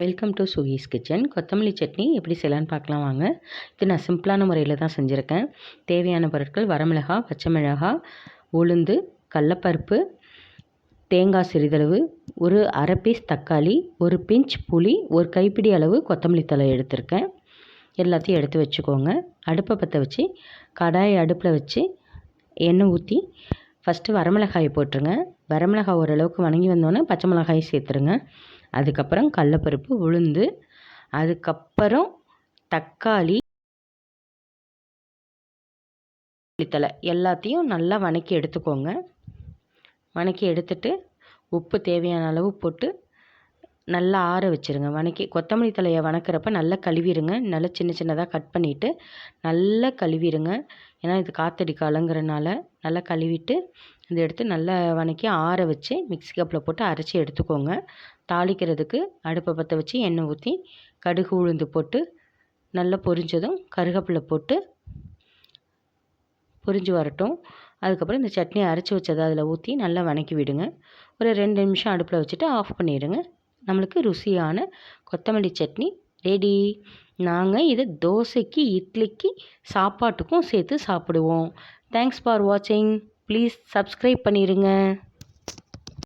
Welcome to சுகீஸ் kitchen. கொத்தமல்லி சட்னி எப்படி செய்யலான்னு பார்க்கலாம் வாங்க. இது நான் சிம்பிளான முறையில் தான் செஞ்சுருக்கேன். தேவையான பொருட்கள் வரமிளகா, பச்சை மிளகாய், உளுந்து, கடலப்பருப்பு, தேங்காய் சிறிதளவு, ஒரு அரை பீஸ் தக்காளி, ஒரு பிஞ்ச் புளி, ஒரு கைப்பிடி அளவு கொத்தமல்லி தழை எடுத்திருக்கேன். எல்லாத்தையும் எடுத்து வச்சுக்கோங்க. அடுப்பை பற்ற வச்சு கடாயை அடுப்பில் வச்சு எண்ணெய் ஊற்றி ஃபஸ்ட்டு வரமிளகாயை போட்டுருங்க. வரமிளகாய் ஓரளவுக்கு வணங்கி வந்தோன்னே பச்சை மிளகாயை சேர்த்துருங்க. அதுக்கப்புறம் கடலப்பருப்பு, உளுந்து, அதுக்கப்புறம் தக்காளி, தழை எல்லாத்தையும் நல்லா வணக்கி எடுத்துக்கோங்க. வணக்கி எடுத்துட்டு உப்பு தேவையான அளவு போட்டு நல்லா ஆற வச்சுருங்க. கொத்தமல்லி தழையை வணக்கிறப்ப நல்லா கழுவிடுங்க. நல்லா சின்ன சின்னதாக கட் பண்ணிவிட்டு நல்லா கழுவிடுங்க. ஏன்னா இது காற்றடி காலங்கிறனால நல்லா கழுவிட்டு இதை எடுத்து நல்லா வணக்கி ஆற வச்சு மிக்ஸி கப்பில் போட்டு அரைச்சி எடுத்துக்கோங்க. தாளிக்கிறதுக்கு அடுப்பை பற்ற வச்சு எண்ணெய் ஊற்றி கடுகு உளுந்து போட்டு நல்லா பொரிஞ்சதும் கருவேப்பிலை போட்டு பொரிஞ்சு வரட்டும். அதுக்கப்புறம் இந்த சட்னி அரைச்சி வச்சதை அதில் ஊற்றி நல்லா வணக்கி விடுங்க. ஒரு 2 நிமிஷம் அடுப்பில் வச்சுட்டு ஆஃப் பண்ணிடுங்க. நம்மளுக்கு ருசியான கொத்தமல்லி சட்னி ரெடி. நாங்கள் இதை தோசைக்கு, இட்லிக்கு, சாப்பாட்டுக்கும் சேர்த்து சாப்பிடுவோம். தேங்க்ஸ் ஃபார் வாட்சிங். ப்ளீஸ் சப்ஸ்கிரைப் பண்ணிடுங்க.